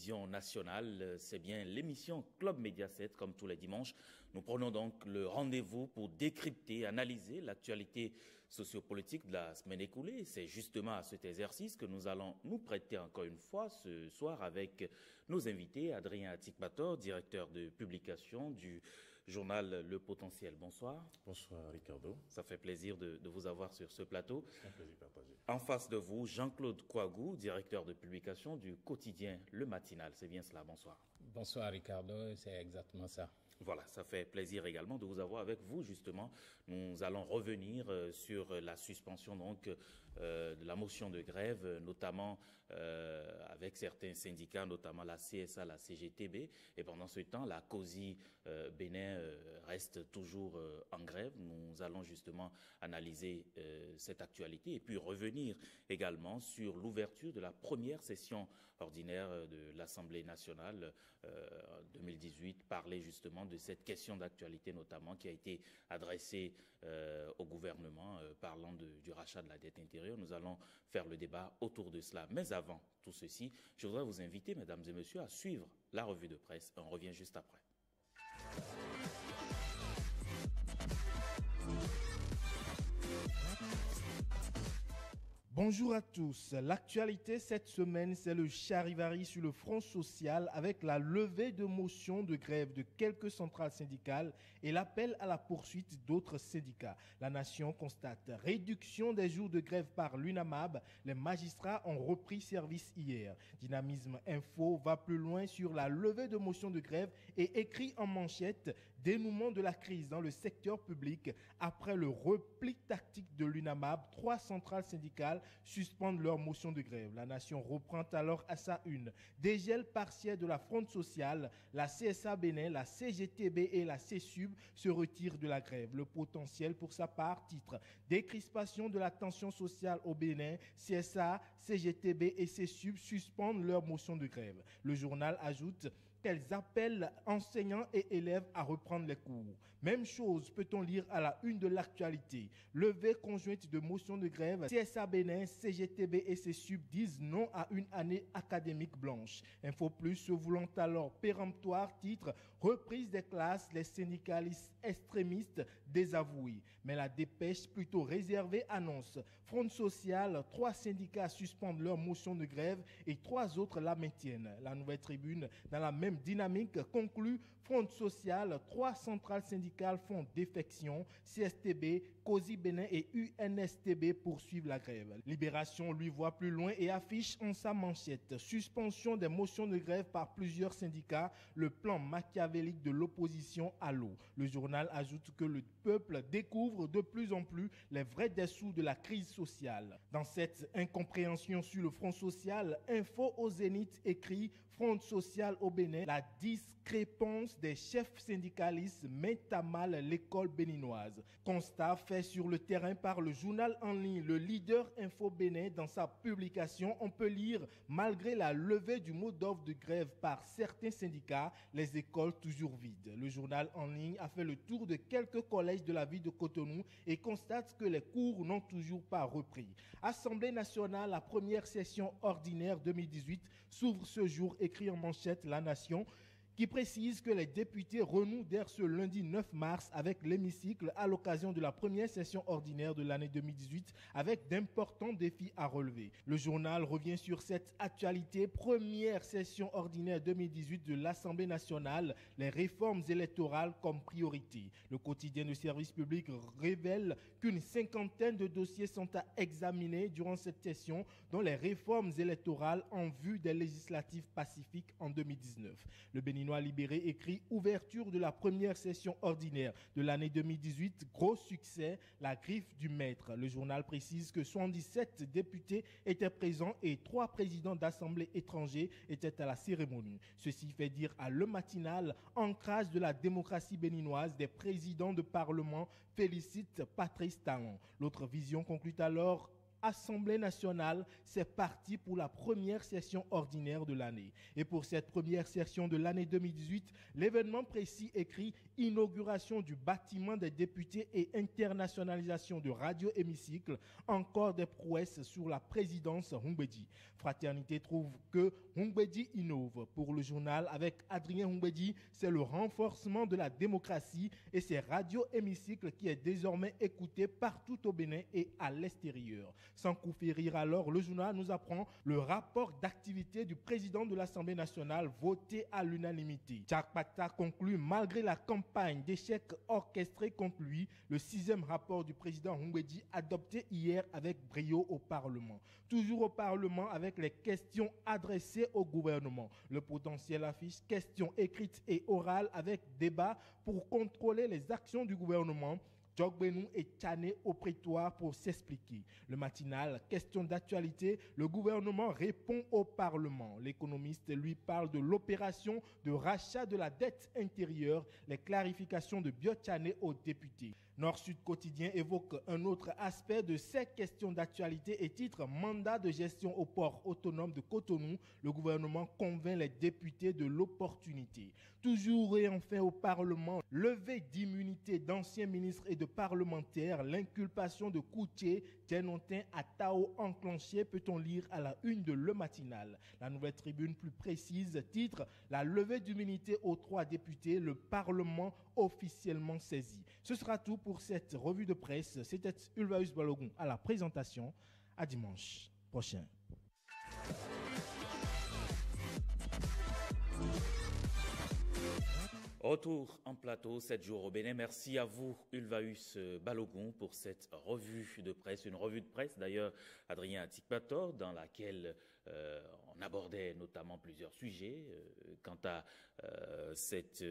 télévision nationale. C'est bien l'émission Club Média 7, comme tous les dimanches. Nous prenons donc le rendez-vous pour décrypter, analyser l'actualité sociopolitique de la semaine écoulée. C'est justement à cet exercice que nous allons nous prêter encore une fois ce soir avec nos invités. Adrien Atikbator, directeur de publication du journal Le Potentiel. Bonsoir. Bonsoir Ricardo. Ça fait plaisir de vous avoir sur ce plateau. C'est un plaisir partagé. En face de vous, Jean-Claude Kouagou, directeur de publication du quotidien Le Matinal. C'est bien cela, bonsoir. Bonsoir Ricardo, c'est exactement ça. Voilà, ça fait plaisir également de vous avoir avec vous, justement. Nous allons revenir sur la suspension donc de la motion de grève, notamment avec certains syndicats, notamment la CSA, la CGTB. Et pendant ce temps, la COSI Bénin reste toujours en grève. Nous allons justement analyser cette actualité et puis revenir également sur l'ouverture de la première session ordinaire de l'Assemblée nationale 2018, parler justement de cette question d'actualité notamment qui a été adressée au gouvernement parlant du rachat de la dette intérieure. Nous allons faire le débat autour de cela. Mais avant tout ceci, je voudrais vous inviter, mesdames et messieurs, à suivre la revue de presse. On revient juste après. Bonjour à tous. L'actualité cette semaine, c'est le charivari sur le front social avec la levée de motions de grève de quelques centrales syndicales et l'appel à la poursuite d'autres syndicats. La Nation constate réduction des jours de grève par l'UNAMAB. Les magistrats ont repris service hier. Dynamisme Info va plus loin sur la levée de motions de grève et écrit en manchette dénouement de la crise dans le secteur public après le repli tactique de l'UNAMAB. 3 centrales syndicales suspendent leur motion de grève. La Nation reprend alors à sa une. Dégel partiel de la fronde sociale, la CSA Bénin, la CGTB et la CSUB se retirent de la grève. Le Potentiel, pour sa part, titre décrispation de la tension sociale au Bénin, CSA, CGTB et CSUB suspendent leur motion de grève. Le journal ajoute qu'elles appellent enseignants et élèves à reprendre les cours. Même chose peut-on lire à la une de l'actualité. Levée conjointe de motion de grève, CSA Bénin, CGTB et CSUB disent non à une année académique blanche. Info Plus se voulant alors péremptoire, titre reprise des classes, les syndicalistes extrémistes désavoués. Mais la dépêche plutôt réservée annonce Front sociale, 3 syndicats suspendent leur motion de grève et 3 autres la maintiennent. La Nouvelle Tribune, dans la même dynamique, conclut Front social, 3 centrales syndicales font défection, CSTB, COSI Bénin et UNSTB poursuivent la grève. Libération lui voit plus loin et affiche en sa manchette suspension des motions de grève par plusieurs syndicats, le plan machiavélique de l'opposition à l'eau. Le journal ajoute que le peuple découvre de plus en plus les vrais dessous de la crise sociale. Dans cette incompréhension sur le front social, Info au Zénith écrit Front social au Bénin, la discrépance des chefs syndicalistes met à mal l'école béninoise. Constat fait sur le terrain par le journal en ligne Le Leader Info Bénin. Dans sa publication, on peut lire malgré la levée du mot d'ordre de grève par certains syndicats, les écoles toujours vides. Le journal en ligne a fait le tour de quelques collèges de la ville de Cotonou et constate que les cours n'ont toujours pas repris. Assemblée nationale, la première session ordinaire 2018 s'ouvre ce jour, écrit en manchette La Nation, qui précise que les députés renouent dès ce lundi 9 mars avec l'hémicycle à l'occasion de la première session ordinaire de l'année 2018 avec d'importants défis à relever. Le journal revient sur cette actualité. Première session ordinaire 2018 de l'Assemblée nationale, les réformes électorales comme priorité. Le quotidien de service public révèle qu'une 50aine de dossiers sont à examiner durant cette session, dont les réformes électorales en vue des législatives pacifiques en 2019. Le Béninois Libéré écrit ouverture de la première session ordinaire de l'année 2018, gros succès, la griffe du maître. Le journal précise que 77 députés étaient présents et 3 présidents d'assemblée étrangers étaient à la cérémonie. Ceci fait dire à Le Matinal, ancrage de la démocratie béninoise, des présidents de parlement félicitent Patrice Talon. L'autre vision conclut alors Assemblée nationale, c'est parti pour la première session ordinaire de l'année. Et pour cette première session de l'année 2018, l'événement précis écrit « Inauguration du bâtiment des députés et internationalisation de Radio Hémicycle, encore des prouesses sur la présidence Humbedi ». Fraternité trouve que Humbedi innove. Pour le journal avec Adrien Humbedi, c'est le renforcement de la démocratie et c'est Radio Hémicycle qui est désormais écouté partout au Bénin et à l'extérieur. Sans coup férir alors, le journal nous apprend le rapport d'activité du président de l'Assemblée nationale voté à l'unanimité. Tchakpata conclut malgré la campagne d'échecs orchestrée contre lui, le 6e rapport du président Humbedi adopté hier avec brio au Parlement. Toujours au Parlement avec les questions adressées au gouvernement. Le potentiel affiche questions écrites et orales avec débat pour contrôler les actions du gouvernement. Djogbenou est tanné au prétoire pour s'expliquer. Le matinal, question d'actualité, le gouvernement répond au Parlement. L'économiste lui parle de l'opération de rachat de la dette intérieure, les clarifications de Biotchané aux députés. Nord-Sud Quotidien évoque un autre aspect de ces questions d'actualité et titre « Mandat de gestion au port autonome de Cotonou, le gouvernement convainc les députés de l'opportunité ». Toujours et enfin au Parlement, levée d'immunité d'anciens ministres et de parlementaires, l'inculpation de Koutié, Djenontin à Tao enclenchée, peut-on lire à la une de Le Matinal. La Nouvelle Tribune plus précise titre « La levée d'immunité aux 3 députés, le Parlement officiellement saisi ». Ce sera tout pour cette revue de presse. C'était Ulvaeus Balogun à la présentation. À dimanche prochain. Retour en plateau, 7 jours au Bénin. Merci à vous, Ulvaeus Balogun, pour cette revue de presse. Une revue de presse, d'ailleurs, Adrien Atikpator, dans laquelle on abordait notamment plusieurs sujets quant à cette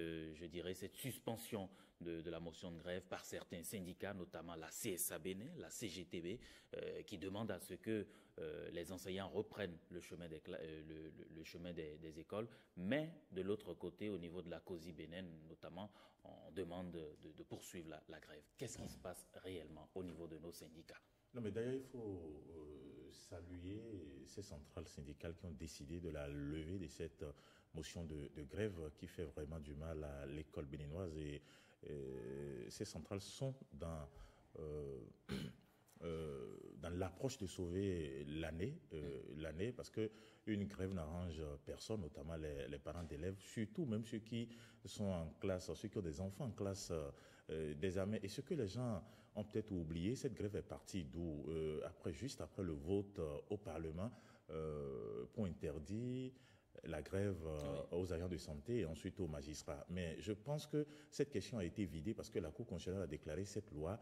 suspension de la motion de grève par certains syndicats, notamment la CSA Bénin, la CGTB, qui demande à ce que les enseignants reprennent le chemin des écoles, mais de l'autre côté, au niveau de la COSI Bénin notamment, on demande de poursuivre la grève. Qu'est-ce qui se passe réellement au niveau de nos syndicats? Non, mais d'ailleurs, il faut saluer ces centrales syndicales qui ont décidé de la levée de cette motion de grève qui fait vraiment du mal à l'école béninoise. Et ces centrales sont dans l'approche de sauver l'année, parce qu'une grève n'arrange personne, notamment les parents d'élèves, surtout même ceux qui sont en classe, ceux qui ont des enfants en classe désormais. Et ce que les gens ont peut-être oublié, cette grève est partie d'où juste après le vote au Parlement pour interdire la grève aux agents de santé et ensuite aux magistrats. Mais je pense que cette question a été vidée parce que la Cour constitutionnelle a déclaré cette loi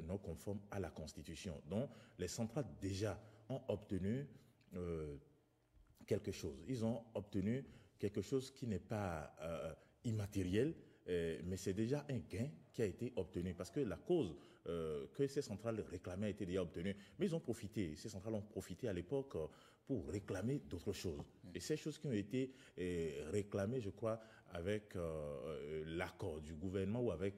non conforme à la Constitution. Donc, les centrales déjà ont obtenu quelque chose. Ils ont obtenu quelque chose qui n'est pas immatériel, mais c'est déjà un gain qui a été obtenu parce que la cause que ces centrales réclamaient a été déjà obtenue. Mais ces centrales ont profité à l'époque pour réclamer d'autres choses. Et ces choses qui ont été réclamées, je crois, avec l'accord du gouvernement ou avec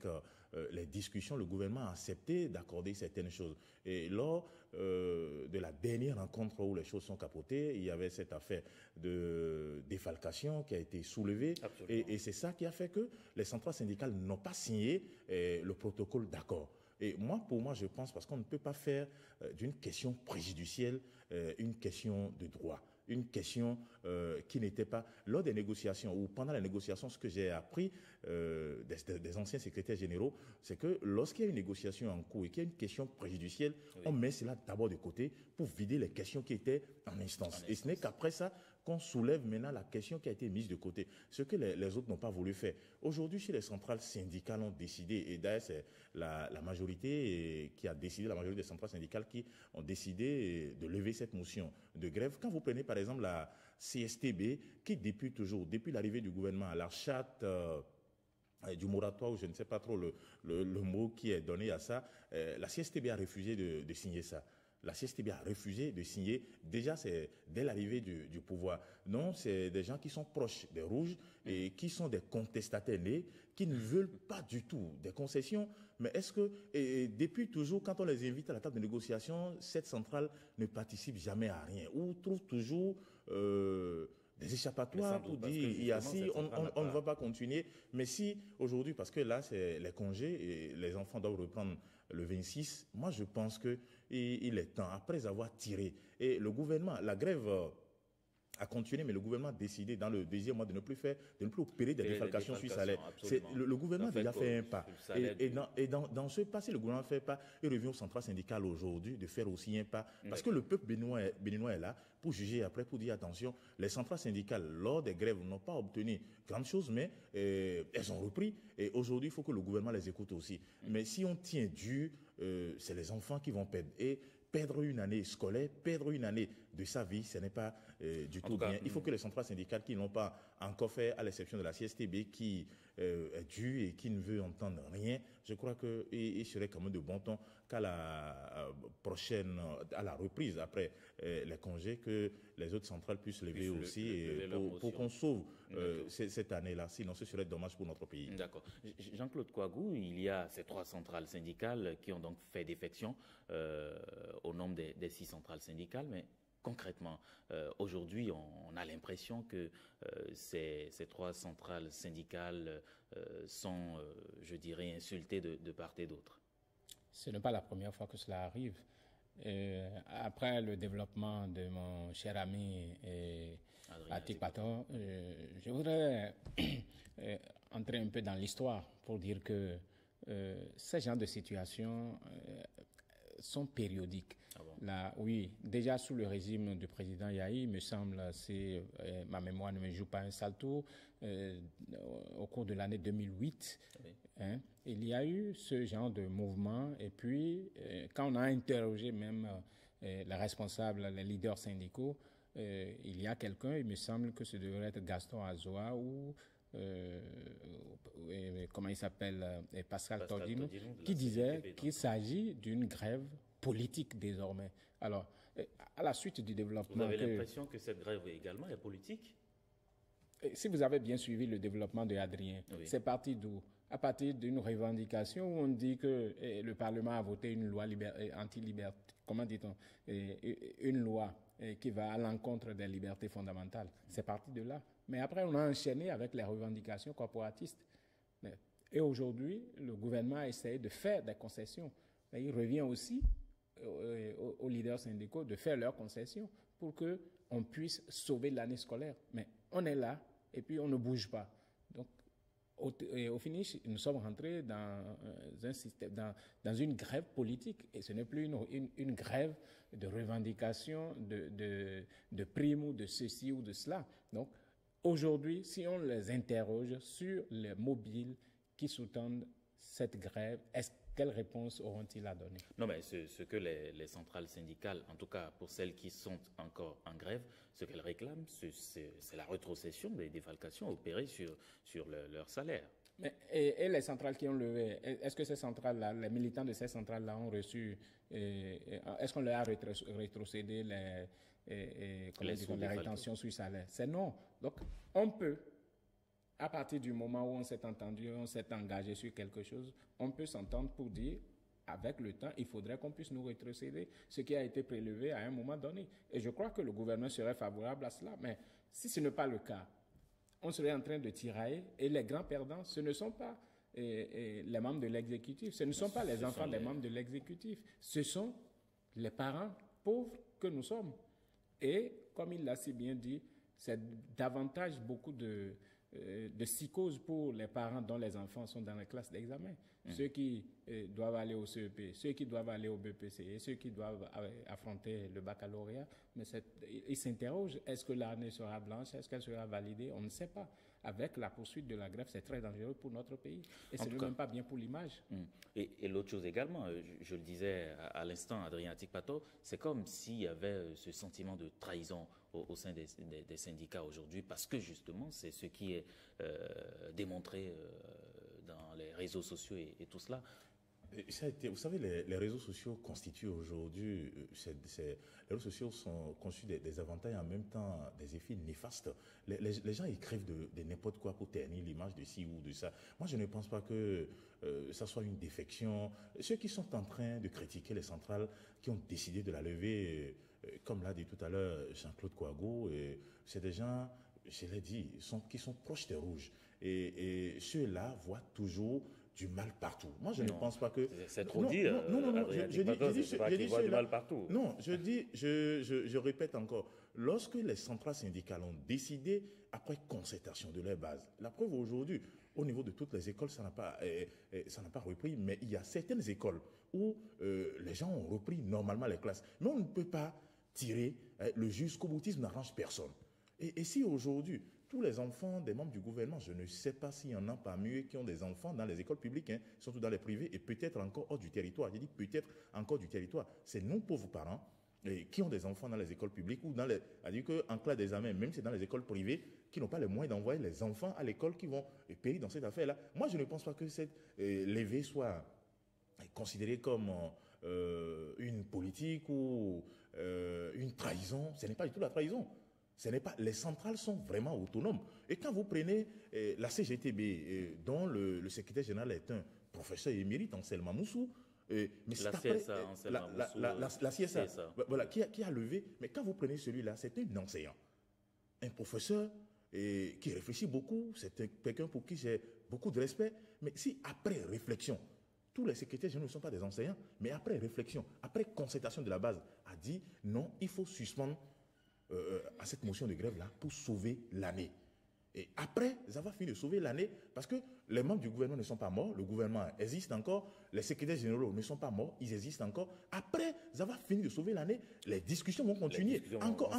les discussions, le gouvernement a accepté d'accorder certaines choses. Et lors de la dernière rencontre où les choses sont capotées, il y avait cette affaire de défalcation qui a été soulevée. Et c'est ça qui a fait que les centrales syndicales n'ont pas signé le protocole d'accord. Et pour moi, je pense, parce qu'on ne peut pas faire d'une question préjudicielle une question de droit, une question qui n'était pas... Lors des négociations ou pendant les négociations, ce que j'ai appris des anciens secrétaires généraux, c'est que lorsqu'il y a une négociation en cours et qu'il y a une question préjudicielle, on met cela d'abord de côté pour vider les questions qui étaient en instance. Et ce n'est qu'après ça qu'on soulève maintenant la question qui a été mise de côté, ce que les autres n'ont pas voulu faire. Aujourd'hui, si les centrales syndicales ont décidé, et d'ailleurs c'est la majorité qui a décidé, la majorité des centrales syndicales qui ont décidé de lever cette motion de grève. Quand vous prenez par exemple la CSTB, qui depuis l'arrivée du gouvernement à la charte du moratoire, ou je ne sais pas trop le mot qui est donné à ça, la CSTB a refusé de signer ça. la CSTB a refusé de signer. Déjà, c'est dès l'arrivée du pouvoir. Non, c'est des gens qui sont proches des Rouges et qui sont des contestataires nés, qui ne veulent pas du tout des concessions. Mais est-ce que, et depuis toujours, quand on les invite à la table de négociation, cette centrale ne participe jamais à rien ou trouve toujours des échappatoires pour dire il y a si on ne va pas continuer. Mais si aujourd'hui, parce que là c'est les congés et les enfants doivent reprendre le 26, moi je pense que il est temps, après avoir tiré, et le gouvernement, la grève a continué, mais le gouvernement a décidé dans le deuxième mois de ne plus opérer des défalcations sur salaire. Le gouvernement a déjà fait un pas. Et dans ce pas, si le gouvernement fait pas, il revient au central syndical aujourd'hui de faire aussi un pas. Parce que le peuple béninois est là pour juger après, pour dire attention, les centrales syndicales, lors des grèves, n'ont pas obtenu grande chose, mais elles ont repris. Et aujourd'hui, il faut que le gouvernement les écoute aussi. Mais si on tient dur, c'est les enfants qui vont perdre. Et perdre une année scolaire, perdre une année de sa vie, ce n'est pas du tout bien. Il faut que les centrales syndicales qui n'ont pas encore fait, à l'exception de la CSTB, qui est due et qui ne veut entendre rien, je crois qu'il serait quand même de bon ton qu'à la prochaine, à la reprise après les congés, que les autres centrales puissent lever aussi pour qu'on sauve cette année-là. Sinon, ce serait dommage pour notre pays. D'accord. Jean-Claude Kouagou, il y a ces 3 centrales syndicales qui ont donc fait défection au nombre des 6 centrales syndicales, mais concrètement, aujourd'hui, on a l'impression que ces 3 centrales syndicales sont, je dirais, insultées de part et d'autre. Ce n'est pas la première fois que cela arrive. Après le développement de mon cher ami Atik Pato, je voudrais entrer un peu dans l'histoire pour dire que ces genres de situations sont périodiques. Ah bon? Là, oui, déjà sous le régime du président Yahi, il me semble, si ma mémoire ne me joue pas un sale tour, au cours de l'année 2008, oui. Il y a eu ce genre de mouvement. Et puis, quand on a interrogé même les responsables, les leaders syndicaux, il y a quelqu'un, il me semble que ce devrait être Gaston Azoa ou comment il s'appelle, Pascal Tordino, qui disait qu'il s'agit d'une grève politique désormais. Alors, à la suite du développement... Vous avez l'impression que cette grève également est politique? Si vous avez bien suivi le développement de Adrien, oui. C'est parti d'où? À partir d'une revendication où on dit que le Parlement a voté une loi anti-liberté, comment dit-on, une loi qui va à l'encontre des libertés fondamentales. C'est parti de là. Mais après, on a enchaîné avec les revendications corporatistes. Et aujourd'hui, le gouvernement a essayé de faire des concessions. Et il revient aussi aux leaders syndicaux de faire leurs concessions pour qu'on puisse sauver l'année scolaire. Mais on est là et puis on ne bouge pas. Donc, au finish, nous sommes rentrés dans un système, dans une grève politique. Et ce n'est plus une grève de revendication, de primes ou de ceci ou de cela. Donc, aujourd'hui, si on les interroge sur les mobiles qui sous-tendent cette grève, quelle réponse auront-ils à donner? Non, mais ce que les centrales syndicales, en tout cas pour celles qui sont encore en grève, ce qu'elles réclament, c'est la rétrocession des défalcations opérées sur leur salaire. Mais, et les centrales qui ont levé, est-ce que ces centrales-là, les militants de ces centrales-là ont reçu, est-ce qu'on leur a rétrocédé les rétentions sur salaire? C'est non. Donc, on peut, à partir du moment où on s'est entendu, on s'est engagé sur quelque chose, on peut s'entendre pour dire, avec le temps, il faudrait qu'on puisse nous rétrocéder ce qui a été prélevé à un moment donné. Et je crois que le gouvernement serait favorable à cela. Mais si ce n'est pas le cas, on serait en train de tirailler. Et les grands perdants, ce ne sont pas les membres de l'exécutif, ce ne sont pas les enfants des membres de l'exécutif, ce sont les parents pauvres que nous sommes. Et, comme il l'a si bien dit, c'est davantage beaucoup de psychose pour les parents dont les enfants sont dans les classes d'examen. Ceux qui doivent aller au CEP, ceux qui doivent aller au BPC et ceux qui doivent affronter le baccalauréat. Mais ils s'interrogent, est-ce que l'année sera blanche, est-ce qu'elle sera validée? On ne sait pas. Avec la poursuite de la grève, c'est très dangereux pour notre pays. Et ce n'est même pas bien pour l'image. Et l'autre chose également, je le disais à l'instant, Adrien Atik Pato, c'est comme s'il y avait ce sentiment de trahison au sein des syndicats aujourd'hui, parce que justement, c'est ce qui est démontré dans les réseaux sociaux et tout cela. Vous savez, les réseaux sociaux constituent aujourd'hui, les réseaux sociaux sont conçus des avantages et en même temps des effets néfastes. Les gens écrivent de n'importe quoi pour ternir l'image de ci ou de ça. Moi, je ne pense pas que ça soit une défection. Ceux qui sont en train de critiquer les centrales, qui ont décidé de la lever, comme l'a dit tout à l'heure Jean-Claude Kouago, c'est des gens, je l'ai dit, qui sont proches des rouges. Et ceux-là voient toujours du mal partout. Moi, je ne pense pas que... C'est trop dire. Non, je dis voit du mal partout. Non, je répète encore. Lorsque les centrales syndicales ont décidé, après concertation de leur base, la preuve aujourd'hui, au niveau de toutes les écoles, ça n'a pas repris, mais il y a certaines écoles où les gens ont repris normalement les classes. Mais on ne peut pas tirer le jusqu'au boutisme n'arrange personne. Et si aujourd'hui, tous les enfants des membres du gouvernement, je ne sais pas s'il y en a parmi eux qui ont des enfants dans les écoles publiques, surtout dans les privés, et peut-être encore hors du territoire. J'ai dit peut-être encore du territoire. C'est nous, pauvres parents, qui ont des enfants dans les écoles publiques ou c'est-à-dire qu'en classe d'examen, même si c'est dans les écoles privées, qui n'ont pas les moyens d'envoyer les enfants à l'école qui vont périr dans cette affaire-là. Moi, je ne pense pas que cette levée soit considérée comme une politique ou une trahison. Ce n'est pas du tout la trahison. Les centrales sont vraiment autonomes. Et quand vous prenez la CGTB, dont le secrétaire général est un professeur émérite, Ansel Mamoussou, mais la CSA, voilà, qui a levé, mais quand vous prenez celui-là, c'est un enseignant, un professeur qui réfléchit beaucoup, c'est quelqu'un pour qui j'ai beaucoup de respect, mais si après réflexion, tous les secrétaires généraux ne sont pas des enseignants, mais après réflexion, après concertation de la base, a dit non, il faut suspendre à cette motion de grève-là pour sauver l'année. Et après avoir fini de sauver l'année, parce que les membres du gouvernement ne sont pas morts, le gouvernement existe encore, les secrétaires généraux ne sont pas morts, ils existent encore. Après avoir fini de sauver l'année, les discussions vont continuer. Encore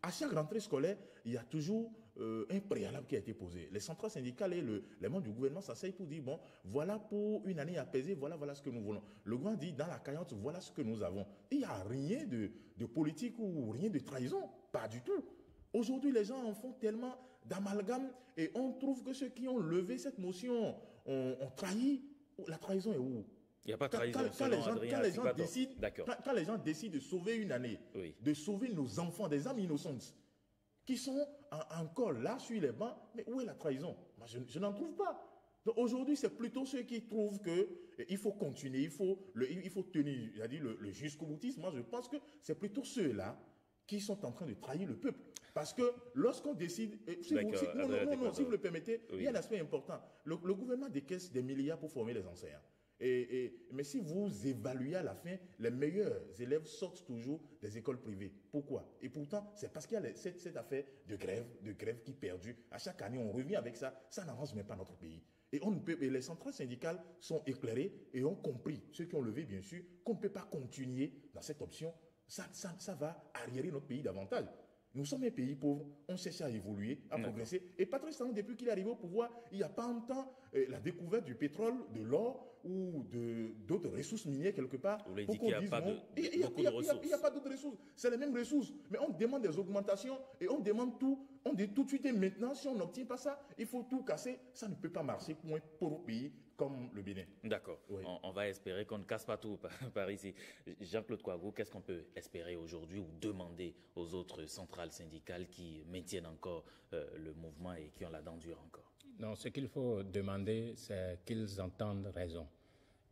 à chaque rentrée scolaire, il y a toujours un préalable qui a été posé. Les centrales syndicales et les membres du gouvernement s'asseyent pour dire, bon, voilà pour une année apaisée, voilà ce que nous voulons. Le gouvernement dit, dans la caillante, voilà ce que nous avons. Il n'y a rien de politique ou rien de trahison, pas du tout. Aujourd'hui, les gens en font tellement d'amalgame et on trouve que ceux qui ont levé cette motion ont trahi. La trahison est où? Il n'y a pas de trahison. Quand les gens décident de sauver une année, oui, de sauver nos enfants, des âmes innocentes, qui sont encore là sur les bancs, mais où est la trahison? Moi, je n'en trouve pas. Donc aujourd'hui, c'est plutôt ceux qui trouvent qu'il faut continuer, il faut tenir, c'est-à-dire le jusqu'au boutisme. Moi, je pense que c'est plutôt ceux-là qui sont en train de trahir le peuple. Parce que lorsqu'on décide, si vous le permettez, oui, il y a un aspect important. Le gouvernement décaisse des milliards pour former les enseignants. Mais si vous évaluez à la fin, les meilleurs élèves sortent toujours des écoles privées. Pourquoi? Et pourtant, c'est parce qu'il y a cette affaire de grève qui perdure. À chaque année, on revient avec ça. Ça n'arrange même pas notre pays. Et les centrales syndicales sont éclairées et ont compris, ceux qui ont levé bien sûr, qu'on ne peut pas continuer dans cette option. Ça va arriérer notre pays davantage. Nous sommes un pays pauvre, on cherche à évoluer, à progresser. Et Patrice Talon, depuis qu'il est arrivé au pouvoir, il n'y a pas longtemps la découverte du pétrole, de l'or ou d'autres ressources minières quelque part. Vous l'avez dit qu'il n'y a pas beaucoup de ressources. Il n'y a pas d'autres ressources. C'est les mêmes ressources. Mais on demande des augmentations et on demande tout. On dit tout de suite et maintenant, si on n'obtient pas ça, il faut tout casser. Ça ne peut pas marcher pour un pauvre pays comme le Bénin. D'accord. Oui. On va espérer qu'on ne casse pas tout par ici. Jean-Claude Kouago, qu'est-ce qu'on peut espérer aujourd'hui ou demander aux autres centrales syndicales qui maintiennent encore le mouvement et qui ont la dent dure encore? Non, ce qu'il faut demander, c'est qu'ils entendent raison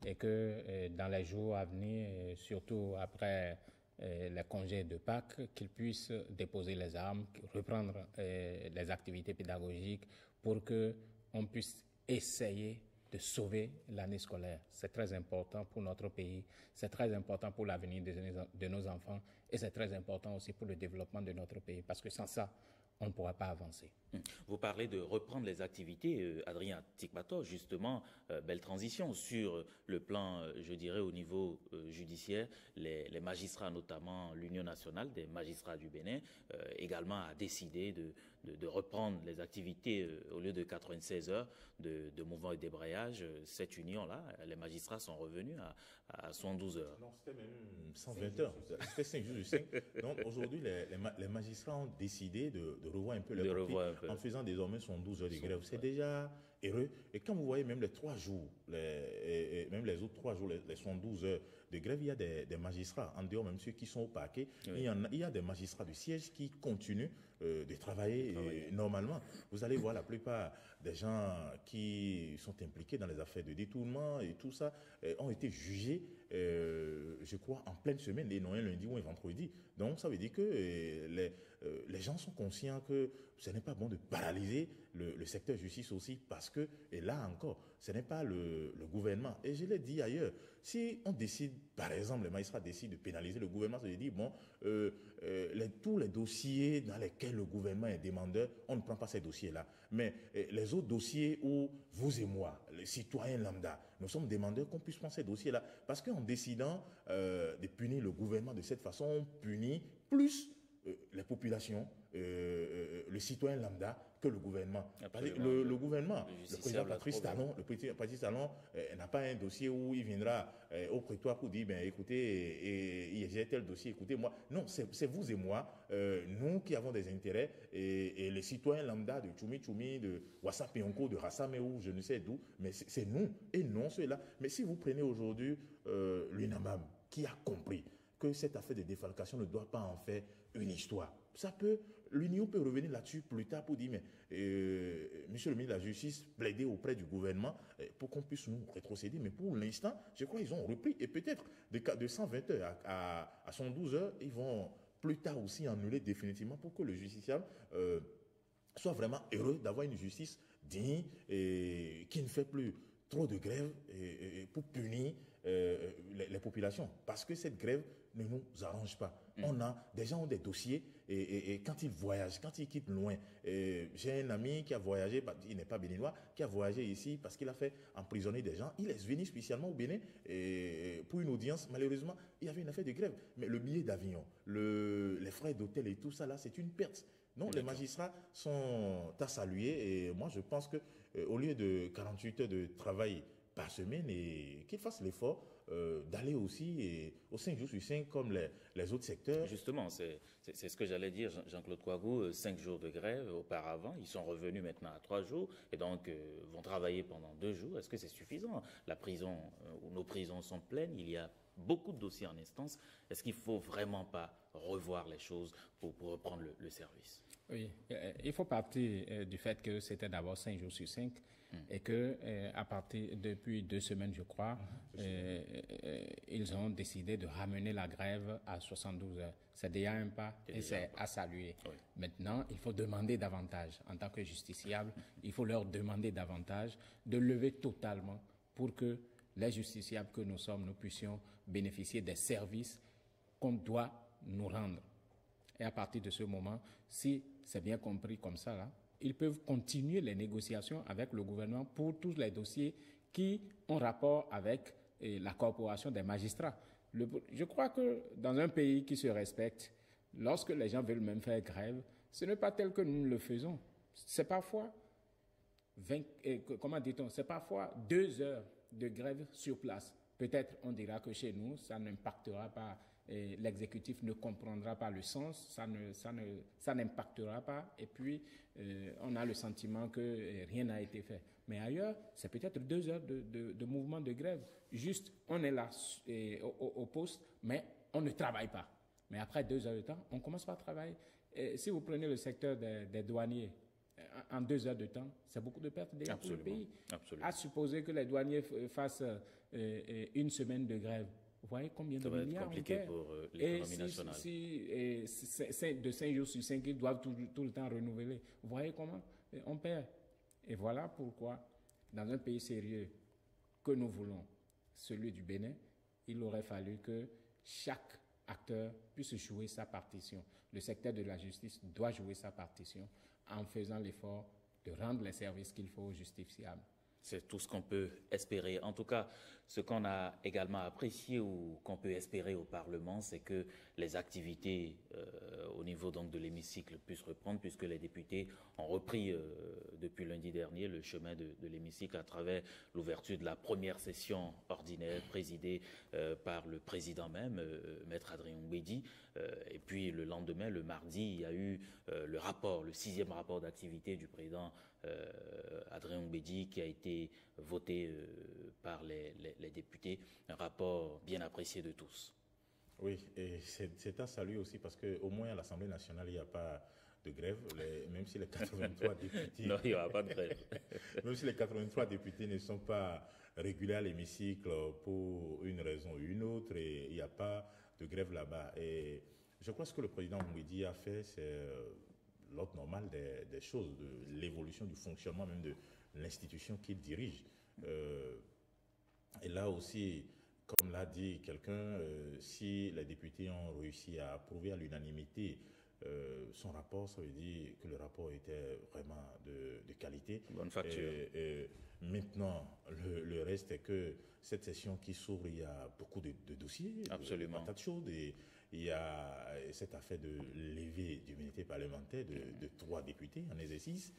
et que dans les jours à venir, surtout après les congés de Pâques, qu'ils puissent déposer les armes, reprendre les activités pédagogiques pour qu'on puisse essayer de sauver l'année scolaire. C'est très important pour notre pays, c'est très important pour l'avenir de nos enfants et c'est très important aussi pour le développement de notre pays parce que sans ça, on ne pourra pas avancer. Vous parlez de reprendre les activités, Adrien Tikbato, justement, belle transition sur le plan, je dirais, au niveau judiciaire. Les magistrats, notamment l'Union nationale des magistrats du Bénin, également a décidé de reprendre les activités au lieu de 96 heures de mouvement et débrayage. Cette union-là, les magistrats sont revenus à 112 heures. Non, c'était même 120 heures. C'était 5 jours du 5. Donc aujourd'hui, les magistrats ont décidé de revoir un peu leur copie en faisant désormais 112 heures de grève. C'est déjà heureux. Et quand vous voyez même les 3 jours, même les autres 3 jours, les 112 heures de grève, il y a des magistrats, en dehors même ceux qui sont au parquet, oui. Il y a des magistrats du siège qui continuent de travailler normalement. Vous allez voir la plupart des gens qui sont impliqués dans les affaires de détournement et tout ça ont été jugés, je crois, en pleine semaine, et non un lundi ou un vendredi. Donc ça veut dire que les gens sont conscients que ce n'est pas bon de paralyser le secteur justice aussi, parce que, et là encore, ce n'est pas le gouvernement. Et je l'ai dit ailleurs, si on décide, par exemple, les magistrats décident de pénaliser le gouvernement, ça veut dire, bon, tous les dossiers dans lesquels le gouvernement est demandeur, on ne prend pas ces dossiers-là. Mais les autres dossiers où vous et moi, les citoyens lambda, nous sommes demandeurs, qu'on puisse prendre ces dossiers-là. Parce qu'en décidant de punir le gouvernement de cette façon, on punit plus les populations, le citoyen lambda, que le gouvernement. Le gouvernement, le président Patrice Talon, n'a pas un dossier où il viendra au prétoire pour dire, ben, écoutez, j'ai tel dossier, écoutez-moi. Non, c'est vous et moi, nous qui avons des intérêts, et les citoyens lambda de Tchoumi, de Wassapionko, de Rassame ou je ne sais d'où, mais c'est nous, et non ceux-là. Mais si vous prenez aujourd'hui l'UNAMAM, qui a compris que cette affaire de défalcation ne doit pas en faire une histoire, l'Union peut revenir là-dessus plus tard pour dire, mais monsieur le ministre de la Justice, plaider auprès du gouvernement pour qu'on puisse nous rétrocéder. Mais pour l'instant, je crois qu'ils ont repris. Et peut-être de 120 heures à 112 heures, ils vont plus tard aussi annuler définitivement pour que le justiciable soit vraiment heureux d'avoir une justice digne et qui ne fait plus trop de grèves pour punir les populations. Parce que cette grève ne nous arrange pas. Des gens ont des dossiers et quand ils voyagent, quand ils quittent loin, j'ai un ami qui a voyagé, il n'est pas béninois, qui a voyagé ici parce qu'il a fait emprisonner des gens. Il est venu spécialement au Bénin pour une audience. Malheureusement, il y avait une affaire de grève. Mais le billet d'avion, les frais d'hôtel et tout ça, là, c'est une perte. Non, les magistrats sont à saluer et moi je pense que au lieu de 48 heures de travail par semaine, et qu'ils fassent l'effort d'aller aussi aux 5 jours sur 5 comme les autres secteurs. Justement, c'est ce que j'allais dire, Jean-Claude Kouagou, 5 jours de grève auparavant, ils sont revenus maintenant à 3 jours et donc vont travailler pendant 2 jours. Est-ce que c'est suffisant? La prison, nos prisons sont pleines, il y a beaucoup de dossiers en instance. Est-ce qu'il ne faut vraiment pas revoir les choses pour reprendre le service? Oui, il faut partir du fait que c'était d'abord 5 jours sur 5 et que à partir depuis 2 semaines, je crois, ils ont décidé de ramener la grève à 72 heures. C'est déjà un pas et c'est à saluer. Oui. Maintenant, il faut demander davantage. En tant que justiciable, il faut leur demander davantage de lever totalement pour que les justiciables que nous sommes, nous puissions bénéficier des services qu'on doit nous rendre. Et à partir de ce moment, si c'est bien compris comme ça, là, ils peuvent continuer les négociations avec le gouvernement pour tous les dossiers qui ont rapport avec la corporation des magistrats. Je crois que dans un pays qui se respecte, lorsque les gens veulent même faire grève, ce n'est pas tel que nous le faisons. C'est parfois, c'est parfois 2 heures de grève sur place. Peut-être on dira que chez nous, ça n'impactera pas. Et l'exécutif ne comprendra pas le sens, ça n'impactera pas, et puis on a le sentiment que rien n'a été fait. Mais ailleurs, c'est peut-être 2 heures de mouvement de grève. Juste, on est là au poste, mais on ne travaille pas. Mais après 2 heures de temps, on commence par travailler. Et si vous prenez le secteur des douaniers, en 2 heures de temps, c'est beaucoup de pertes déjà pour le pays. Absolument. À supposer que les douaniers fassent 1 semaine de grève, vous voyez combien de milliards on perd. Ça va être compliqué pour l'économie nationale. De 5 jours sur 5, ils doivent tout le temps renouveler. Vous voyez comment on perd. Et voilà pourquoi, dans un pays sérieux que nous voulons, celui du Bénin, il aurait fallu que chaque acteur puisse jouer sa partition. Le secteur de la justice doit jouer sa partition en faisant l'effort de rendre les services qu'il faut aux justiciables. C'est tout ce qu'on peut espérer. En tout cas, ce qu'on a également apprécié ou qu'on peut espérer au Parlement, c'est que les activités au niveau donc de l'hémicycle puissent reprendre, puisque les députés ont repris depuis lundi dernier le chemin de l'hémicycle à travers l'ouverture de la première session ordinaire présidée par le président même, Maître Adrien Mbedi. Et puis le lendemain, le mardi, il y a eu le 6e rapport d'activité du président Adrien Mbedi qui a été voté par les députés, un rapport bien apprécié de tous. Oui, et c'est à saluer aussi parce qu'au moins à l'Assemblée nationale, il n'y a pas de grève, même si les 83 députés... Non, il n'y aura pas de grève. Même si les 83 députés ne sont pas réguliers à l'hémicycle pour une raison ou une autre, et il n'y a pas de grève là-bas. Et je crois que ce que le président Mbedi a fait, c'est l'ordre normal des choses, de l'évolution du fonctionnement même de l'institution qu'il dirige. Et là aussi, comme l'a dit quelqu'un, si les députés ont réussi à approuver à l'unanimité son rapport, ça veut dire que le rapport était vraiment de qualité. Bonne facture. Maintenant, le reste est que cette session qui s'ouvre, il y a beaucoup de dossiers, absolument, de patates chaudes, et il y a cette affaire de levée d'immunité parlementaire de 3 députés en exercice,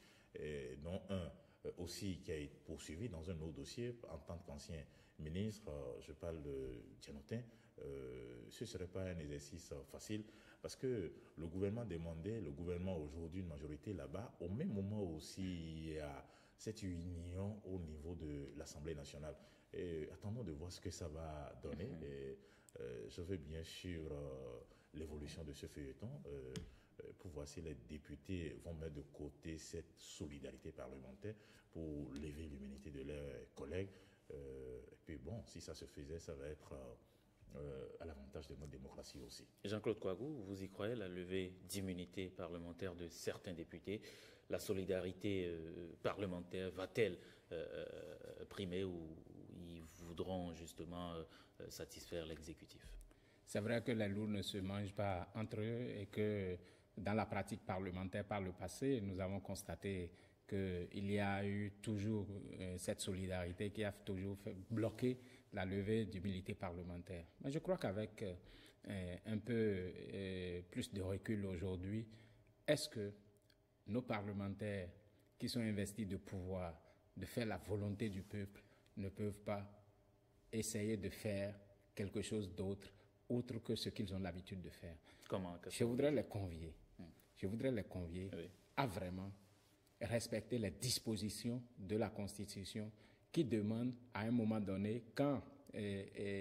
dont un aussi qui a été poursuivi dans un autre dossier en tant qu'ancien ministre, je parle de Tianotin. Ce ne serait pas un exercice facile parce que le gouvernement aujourd'hui, une majorité là-bas, au même moment aussi, il y a cette union au niveau de l'Assemblée nationale. Et attendons de voir ce que ça va donner. Et, je veux bien sûr l'évolution de ce feuilleton pour voir si les députés vont mettre de côté cette solidarité parlementaire pour lever l'immunité de leurs collègues. Et puis bon, si ça se faisait, ça va être à l'avantage de notre démocratie aussi. Jean-Claude Kouagou, vous y croyez, la levée d'immunité parlementaire de certains députés? La solidarité parlementaire va-t-elle primer ou ils voudront justement satisfaire l'exécutif? C'est vrai que les loups ne se mangent pas entre eux et que dans la pratique parlementaire par le passé, nous avons constaté qu'il y a eu toujours cette solidarité qui a toujours fait bloquer la levée d'immunité parlementaire. Mais je crois qu'avec un peu plus de recul aujourd'hui, est-ce que nos parlementaires qui sont investis de pouvoir, de faire la volonté du peuple, ne peuvent pas essayer de faire quelque chose d'autre, autre que ce qu'ils ont l'habitude de faire? Comment? Je voudrais les convier. Je voudrais les convier à vraiment respecter les dispositions de la Constitution qui demandent à un moment donné, quand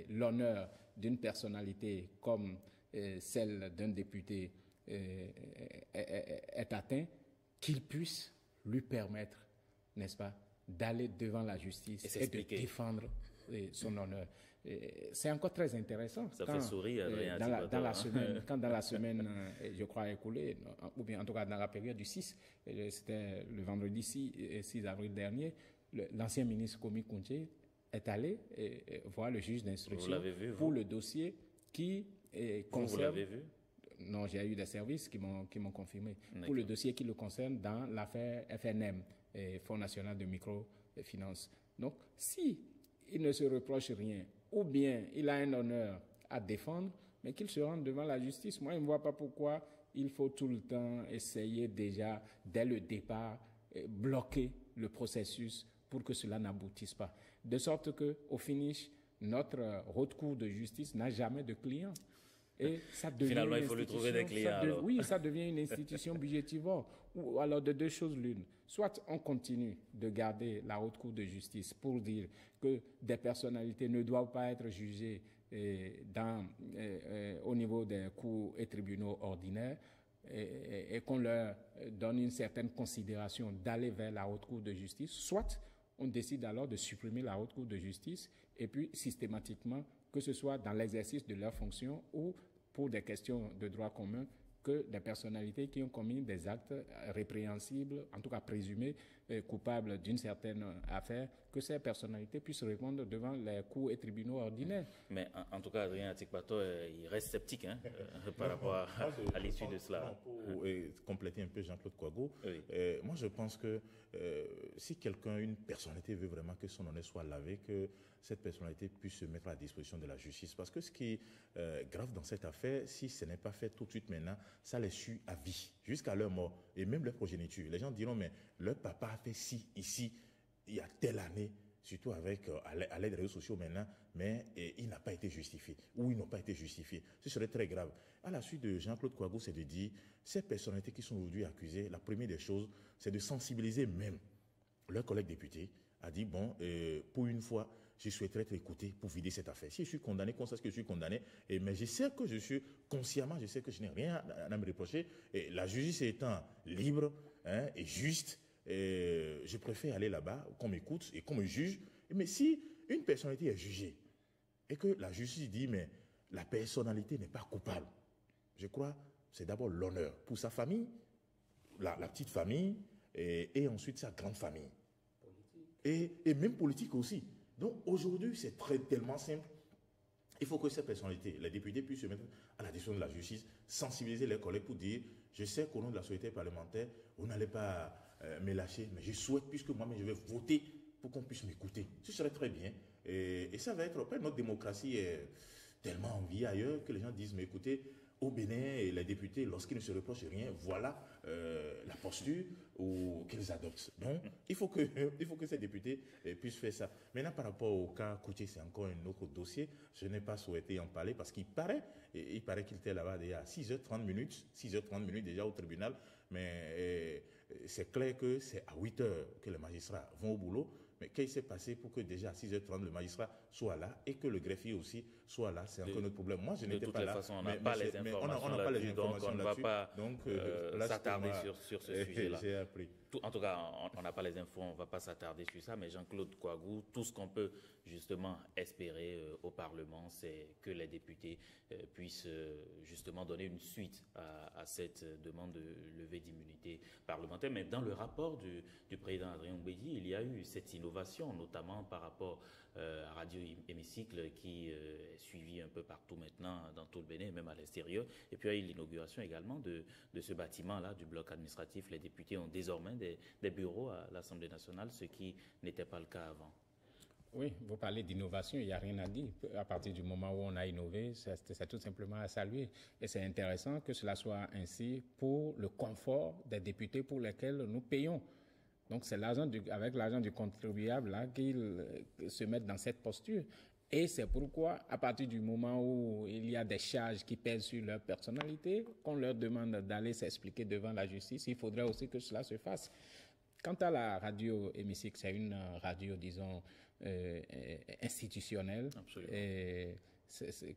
l'honneur d'une personnalité comme celle d'un député est atteint, qu'il puisse lui permettre, n'est-ce pas, d'aller devant la justice et de défendre son honneur. C'est encore très intéressant. Ça fait sourire, Adrien. Dans la semaine, quand dans la semaine, je crois, écoulée, ou bien en tout cas dans la période du 6, c'était le vendredi 6 avril dernier, l'ancien ministre Komi Kounché est allé voir le juge d'instruction pour le dossier qui concerne... Vous l'avez vu? Non, j'ai eu des services qui m'ont confirmé. Pour le dossier qui le concerne dans l'affaire FNM, Fonds national de microfinance. Donc, si il ne se reproche rien, ou bien il a un honneur à défendre, mais qu'il se rende devant la justice. Moi, je ne vois pas pourquoi il faut tout le temps essayer déjà, dès le départ, bloquer le processus pour que cela n'aboutisse pas. De sorte qu'au finish, notre haute cour de justice n'a jamais de clients. Et ça devient finalement, il faut lui trouver des clients. Oui, ça devient une institution budgétivore. Ou alors de deux choses l'une. Soit on continue de garder la haute cour de justice pour dire que des personnalités ne doivent pas être jugées au niveau des cours et tribunaux ordinaires et qu'on leur donne une certaine considération d'aller vers la haute cour de justice. Soit on décide alors de supprimer la haute cour de justice et puis systématiquement, que ce soit dans l'exercice de leurs fonctions ou pour des questions de droit commun, que des personnalités qui ont commis des actes répréhensibles, en tout cas présumés coupables d'une certaine affaire, que ces personnalités puissent répondre devant les cours et tribunaux ordinaires. Mais en tout cas, Adrien Atikpato, il reste sceptique par rapport à l'issue de cela. Pour compléter un peu Jean-Claude Kouago, oui. Moi je pense que si quelqu'un, une personnalité veut vraiment que son honneur soit lavé, que cette personnalité puisse se mettre à la disposition de la justice. Parce que ce qui est grave dans cette affaire, si ce n'est pas fait tout de suite maintenant, ça les suit à vie, jusqu'à leur mort, et même leur progéniture. Les gens diront, mais leur papa a fait ci, ici, il y a telle année, surtout avec à l'aide des réseaux sociaux maintenant, mais il n'a pas été justifié, ou ils n'ont pas été justifiés. Ce serait très grave. À la suite de Jean-Claude Kouago, c'est de dire, ces personnalités qui sont aujourd'hui accusées, la première des choses, c'est de sensibiliser même leurs collègues députés, a dit, bon, pour une fois, je souhaiterais être écouté pour vider cette affaire. Si je suis condamné, qu'on sache que je suis condamné, mais je sais que je suis, consciemment, je sais que je n'ai rien à me reprocher, et la justice étant libre et juste, je préfère aller là-bas, qu'on m'écoute et qu'on me juge. Mais si une personnalité est jugée et que la justice dit, mais la personnalité n'est pas coupable, je crois que c'est d'abord l'honneur pour sa famille, la petite famille, et ensuite sa grande famille. Et même politique aussi. Donc aujourd'hui, c'est tellement simple. Il faut que ces personnalités, les députés, puissent se mettre à la disposition de la justice, sensibiliser leurs collègues pour dire, je sais qu'au nom de la société parlementaire, vous n'allez pas me lâcher, mais je souhaite, puisque moi-même je vais voter pour qu'on puisse m'écouter. Ce serait très bien. Et ça va être, après, notre démocratie est tellement enviée ailleurs que les gens disent, mais écoutez, au Bénin, et les députés, lorsqu'ils ne se reprochent rien, voilà la posture qu'ils adoptent. Donc, il faut que ces députés puissent faire ça. Maintenant, par rapport au cas Koutié, c'est encore un autre dossier. Je n'ai pas souhaité en parler parce qu'il paraît qu'il était là-bas déjà à 6h30 minutes déjà au tribunal. Mais c'est clair que c'est à 8h que les magistrats vont au boulot. Mais qu'est-ce qui s'est passé pour que déjà à 6h30 le magistrat soit là et que le greffier aussi soit là? C'est encore notre problème. Moi, je n'étais pas là. De toute façon, on n'a pas les informations là-dessus, donc on ne va pas s'attarder sur ce sujet-là. J'ai appris. En tout cas, on n'a pas les infos, on ne va pas s'attarder sur ça, mais Jean-Claude Kouago, tout ce qu'on peut justement espérer au Parlement, c'est que les députés puissent justement donner une suite à cette demande de levée d'immunité parlementaire. Mais dans le rapport du président Adrien Mbedi, il y a eu cette innovation, notamment par rapport à Radio Hémicycle, qui est suivi un peu partout maintenant dans tout le Bénin, même à l'extérieur. Et puis il y a eu l'inauguration également de ce bâtiment-là, du bloc administratif. Les députés ont désormais des bureaux à l'Assemblée nationale, ce qui n'était pas le cas avant. Oui, vous parlez d'innovation, il n'y a rien à dire. À partir du moment où on a innové, c'est tout simplement à saluer. Et c'est intéressant que cela soit ainsi pour le confort des députés pour lesquels nous payons. Donc c'est avec l'argent du contribuable là qu'ils se mettent dans cette posture. Et c'est pourquoi, à partir du moment où il y a des charges qui pèsent sur leur personnalité, qu'on leur demande d'aller s'expliquer devant la justice, il faudrait aussi que cela se fasse. Quant à la radio Hémicycle, c'est une radio, disons, institutionnelle,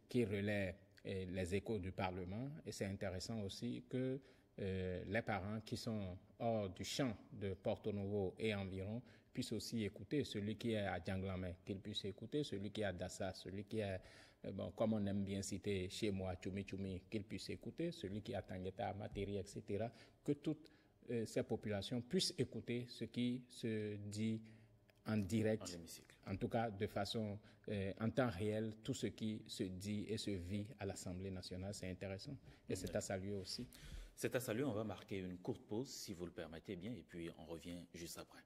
qui relaie les échos du Parlement. Et c'est intéressant aussi que les parents qui sont hors du champ de Porto Novo et environ puissent aussi écouter. Celui qui est à Djanglamé, qu'il puisse écouter. Celui qui est à Dassa, celui qui est, comme on aime bien citer chez moi, Tchoumi Tchoumi, qu'il puisse écouter. Celui qui est à Tangueta, Materi, etc. Que toutes ces populations puissent écouter ce qui se dit en direct, en tout cas de façon en temps réel, tout ce qui se dit et se vit à l'Assemblée nationale. C'est intéressant et c'est à saluer aussi. C'est à saluer. On va marquer une courte pause, si vous le permettez bien, et puis on revient juste après.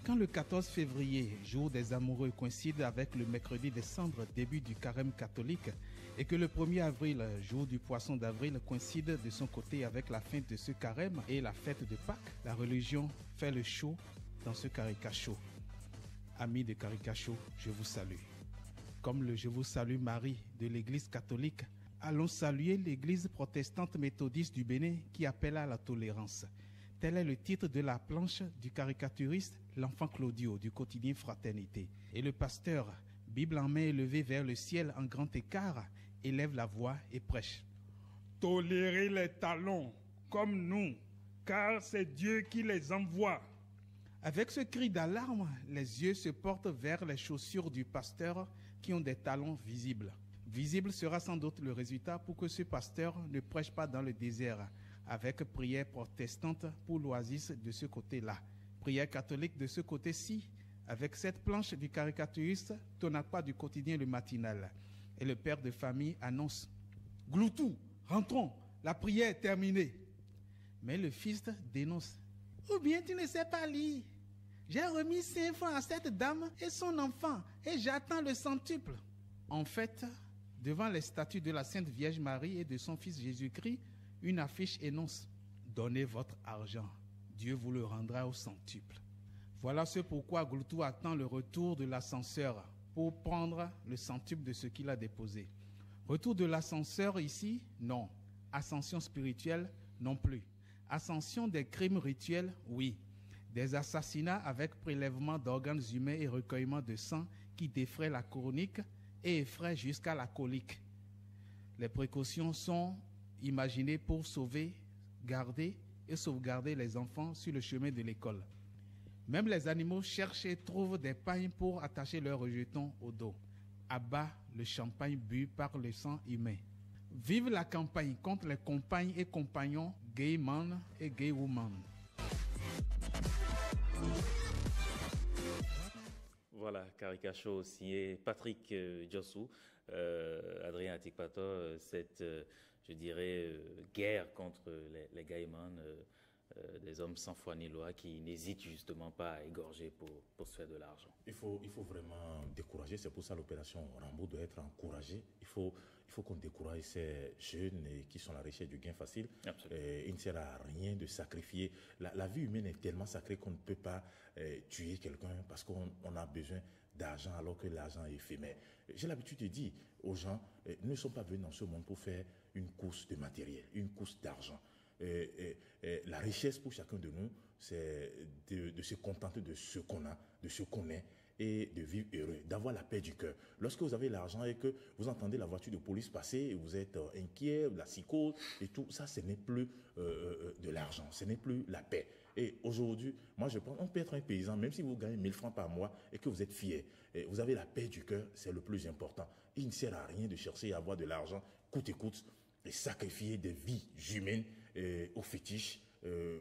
Quand le 14 février, jour des amoureux, coïncide avec le mercredi des cendres, début du carême catholique, et que le 1er avril, jour du poisson d'avril, coïncide de son côté avec la fin de ce carême et la fête de Pâques, la religion fait le show dans ce caricacho. Amis de caricacho, je vous salue. Comme le Je vous salue Marie de l'Église catholique, allons saluer l'Église protestante méthodiste du Bénin qui appelle à la tolérance. Tel est le titre de la planche du caricaturiste L'Enfant Claudio du quotidien Fraternité. Et le pasteur, Bible en main élevée vers le ciel en grand écart, élève la voix et prêche. Tolérez les talons comme nous, car c'est Dieu qui les envoie. Avec ce cri d'alarme, les yeux se portent vers les chaussures du pasteur qui ont des talents visibles. Visible sera sans doute le résultat pour que ce pasteur ne prêche pas dans le désert, avec prière protestante pour l'oasis de ce côté-là, prière catholique de ce côté-ci, avec cette planche du caricaturiste Tonakpa du quotidien Le Matinal. Et le père de famille annonce « Gloutou, rentrons, la prière est terminée ». Mais le fils dénonce « Ou bien tu ne sais pas lire. J'ai remis 5 francs à cette dame et son enfant et j'attends le centuple. » En fait, devant les statues de la Sainte Vierge Marie et de son fils Jésus-Christ, une affiche énonce « Donnez votre argent, Dieu vous le rendra au centuple ». Voilà ce pourquoi Gloutou attend le retour de l'ascenseur pour prendre le centuple de ce qu'il a déposé. Retour de l'ascenseur ici, non. Ascension spirituelle, non plus. Ascension des crimes rituels, oui. Des assassinats avec prélèvement d'organes humains et recueillement de sang qui défraient la chronique et effraient jusqu'à la colique. Les précautions sont imaginées pour sauver, garder et sauvegarder les enfants sur le chemin de l'école. Même les animaux cherchent et trouvent des pagnes pour attacher leurs rejetons au dos. À bas le champagne bu par le sang humain. Vive la campagne contre les compagnes et compagnons gay man et gay woman. Voilà, Caricacho signé Patrick Djossou, Adrien Atikpato, cette, je dirais, guerre contre les gaïmans, des hommes sans foi ni loi qui n'hésitent justement pas à égorger pour se faire de l'argent. Il faut vraiment décourager, c'est pour ça l'opération Rambo doit être encouragée. Il faut qu'on décourage ces jeunes qui sont à la recherche du gain facile. Il ne sert à rien de sacrifier. La vie humaine est tellement sacrée qu'on ne peut pas tuer quelqu'un parce qu'on a besoin d'argent alors que l'argent est éphémère. J'ai l'habitude de dire aux gens, nous ne sommes pas venus dans ce monde pour faire une course de matériel, une course d'argent. La richesse pour chacun de nous, c'est de se contenter de ce qu'on a, de ce qu'on est et de vivre heureux, d'avoir la paix du cœur. Lorsque vous avez l'argent et que vous entendez la voiture de police passer et vous êtes inquiet, la psychose et tout, ça, ce n'est plus de l'argent, ce n'est plus la paix. Et aujourd'hui, moi je pense, on peut être un paysan, même si vous gagnez 1000 francs par mois et que vous êtes fier, et vous avez la paix du cœur, c'est le plus important. Il ne sert à rien de chercher à avoir de l'argent coûte et coûte et sacrifier des vies humaines aux fétiches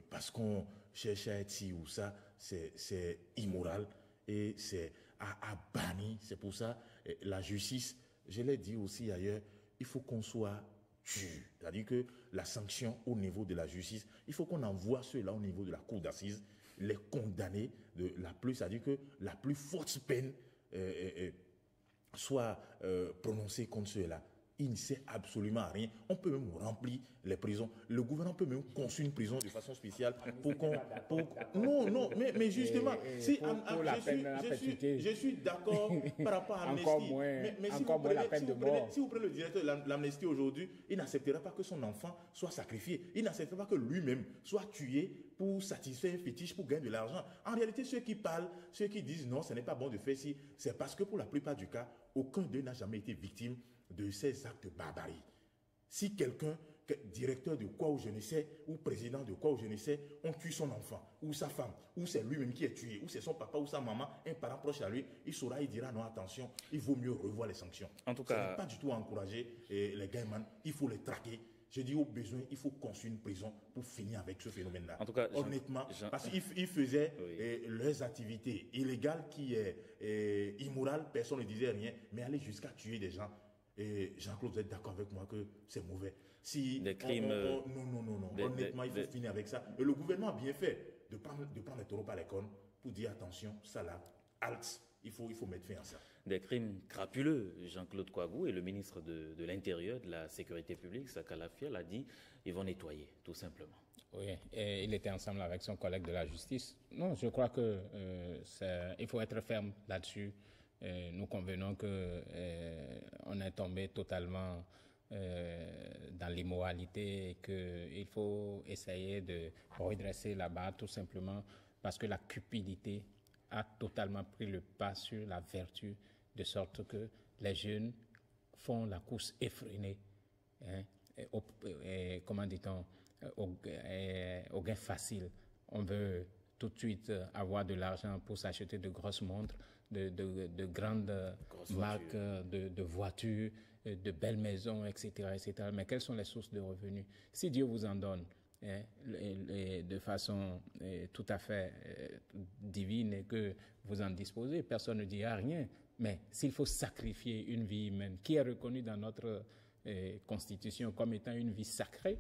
parce qu'on cherche à être ci ou ça, c'est immoral et c'est à bannir. C'est pour ça la justice, je l'ai dit aussi ailleurs, il faut qu'on soit dur. C'est-à-dire que la sanction au niveau de la justice, il faut qu'on envoie ceux-là au niveau de la cour d'assises, les condamner de la plus, c'est-à-dire que la plus forte peine soit prononcée contre ceux-là. Il ne sert absolument à rien. On peut même remplir les prisons. Le gouvernement peut même construire une prison de façon spéciale pour qu'on... Non, mais justement, si je suis d'accord par rapport à l'amnistie. Mais si vous prenez le directeur de l'amnistie aujourd'hui, il n'acceptera pas que son enfant soit sacrifié. Il n'acceptera pas que lui-même soit tué pour satisfaire un fétiche, pour gagner de l'argent. En réalité, ceux qui parlent, ceux qui disent non, ce n'est pas bon de faire ci, c'est parce que pour la plupart du cas, aucun d'eux n'a jamais été victime de ces actes de barbarie. Si quelqu'un, directeur de quoi ou je ne sais, ou président de quoi ou je ne sais, on tue son enfant, ou sa femme, ou c'est lui-même qui est tué, ou c'est son papa ou sa maman, un parent proche à lui, il saura, il dira non, attention, il vaut mieux revoir les sanctions. En tout cas, ce n'est pas du tout à encourager les gaïmans, il faut les traquer. Je dis au besoin, il faut construire une prison pour finir avec ce phénomène-là. En tout cas, honnêtement, parce qu'ils faisaient leurs activités illégales qui est immorales, personne ne disait rien, mais aller jusqu'à tuer des gens. Et Jean-Claude, vous êtes d'accord avec moi que c'est mauvais. Si des crimes. Non. Honnêtement, il faut finir avec ça. Et le gouvernement a bien fait de prendre les taureaux par les cornes pour dire attention, ça là, halte, il faut mettre fin à ça. Des crimes crapuleux. Jean-Claude Kouagbou et le ministre de l'Intérieur, de la Sécurité publique, Sakala Fiel, a dit ils vont nettoyer, tout simplement. Oui, et il était ensemble avec son collègue de la justice. Non, je crois que il faut être ferme là-dessus. Nous convenons qu'on est tombé totalement dans l'immoralité et qu'il faut essayer de redresser la barre tout simplement parce que la cupidité a totalement pris le pas sur la vertu, de sorte que les jeunes font la course effrénée, comment dit-on, au gain facile. On veut tout de suite avoir de l'argent pour s'acheter de grosses montres, de grandes marques de voitures, de belles maisons, etc., etc. Mais quelles sont les sources de revenus? Si Dieu vous en donne, de façon tout à fait divine et que vous en disposez, personne ne dira rien. Mais s'il faut sacrifier une vie humaine qui est reconnue dans notre Constitution comme étant une vie sacrée,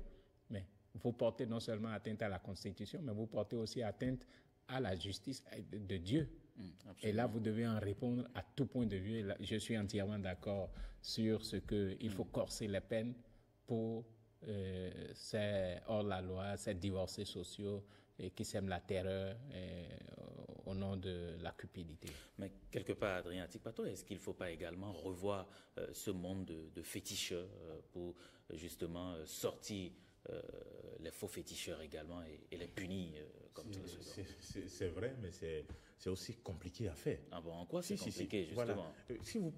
mais vous portez non seulement atteinte à la Constitution, mais vous portez aussi atteinte à la justice de Dieu. Et là, vous devez en répondre à tout point de vue. Je suis entièrement d'accord sur ce qu'il faut corser les peines pour ces hors-la-loi, ces divorcés sociaux qui sèment la terreur au nom de la cupidité. Mais quelque part, Adrien Atikpato, est-ce qu'il ne faut pas également revoir ce monde de féticheurs pour justement sortir les faux féticheurs également et les punir comme ça? C'est vrai, mais c'est aussi compliqué à faire. Ah bon, en quoi c'est compliqué, justement? Voilà. Si vous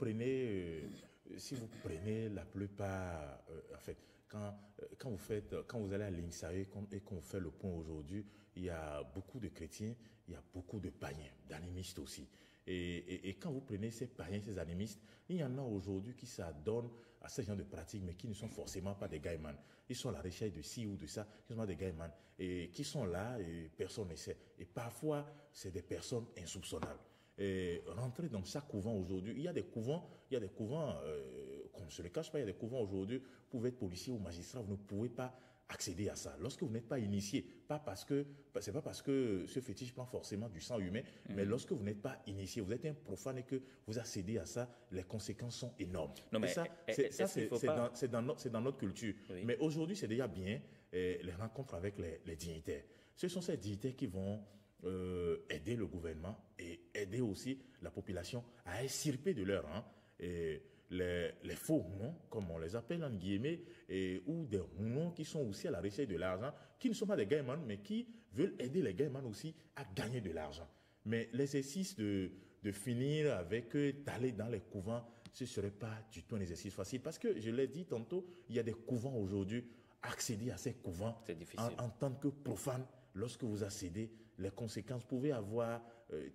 prenez la plupart, en fait, quand vous allez à l'INSAE et qu'on fait le point aujourd'hui, il y a beaucoup de chrétiens, il y a beaucoup de païens, d'animistes aussi. Et quand vous prenez ces païens, ces animistes, il y en a aujourd'hui qui s'adonnent à ce genre de pratiques, mais qui ne sont forcément pas des gaïmans. Ils sont à la recherche de ci ou de ça, qui sont des gaïmans, et qui sont là et personne ne sait. Et parfois, c'est des personnes insoupçonnables. Et rentrer dans chaque couvent aujourd'hui, il y a des couvents, qu'on ne se le cache pas, il y a des couvents aujourd'hui, vous pouvez être policier ou magistrat, vous ne pouvez pas accéder à ça. Lorsque vous n'êtes pas initié, c'est pas parce que ce fétiche prend forcément du sang humain, mais lorsque vous n'êtes pas initié, vous êtes un profane et que vous accédez à ça, les conséquences sont énormes. Non, mais c'est dans notre culture. Oui. Mais aujourd'hui, c'est déjà bien les rencontres avec les dignitaires. Ce sont ces dignitaires qui vont aider le gouvernement et aider aussi la population à extirper de leur rang les faux mounons, comme on les appelle en guillemets, ou des mounons qui sont aussi à la recherche de l'argent, qui ne sont pas des gaïmans, mais qui veulent aider les gaïmans aussi à gagner de l'argent. Mais l'exercice de finir avec eux, d'aller dans les couvents, ce ne serait pas du tout un exercice facile. Parce que, je l'ai dit tantôt, il y a des couvents aujourd'hui. Accéder à ces couvents en tant que profane, lorsque vous accédez, les conséquences, vous pouvez avoir